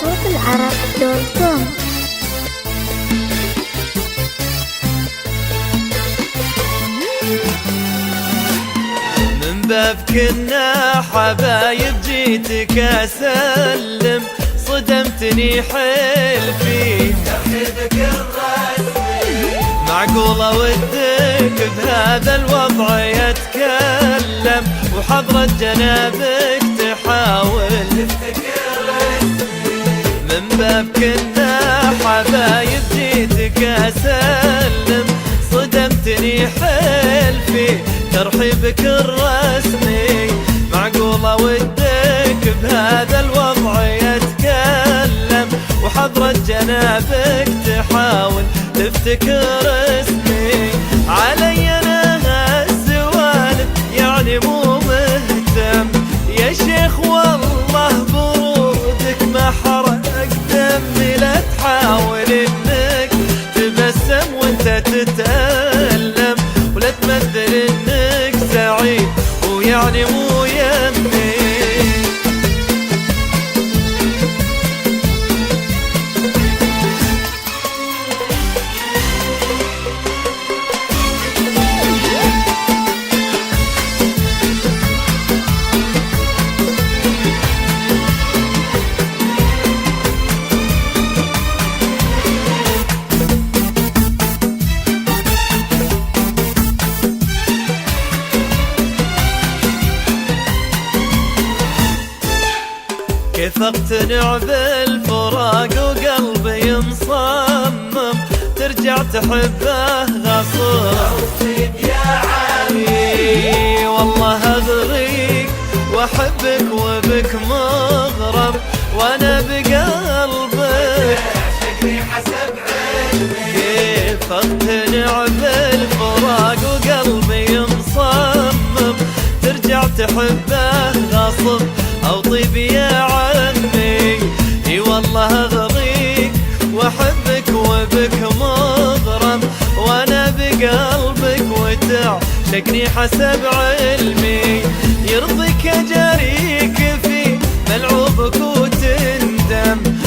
صوتالعرب.com. من باب كنا حبايب جيتك اسلم، صدمتني حيل فيه ترحيبك الرسمي. معقولة ودك بهذا الوضع يتكلم، وحضرة جنابك تحاول تفتكر اسمي. من باب كنا حبايب جيتك اسلم، صدمتني حيل فيه ترحيبك الرسمي. معقولة ودك بهذا الوضع يتكلم، وحضرة جنابك تحاول تفتكر اسمي. علي انا هالسوالف يعني مو مهتم يا شيخ، والله برودك ما حرق دمي. لا تحاول انك تبسم وانت تتألم، ولا تمثل انك سعيد ويعني مو يمي. كيف اقتنع بالفراق وقلبي مصمم، ترجع تحبه غصب يا عمي. والله اغريك واحبك وبك مغرب، وانا بقلبك شكلي حسب علمي. كيف اقتنع بالفراق وقلبي مصمم، ترجع تحبه غصب او طيب يا عمي. اي والله اغريك واحبك وبك مغرم، وانا بقلبك وتعشقني حسب علمي. يرضيك اجاريك في ملعوبك وتندم،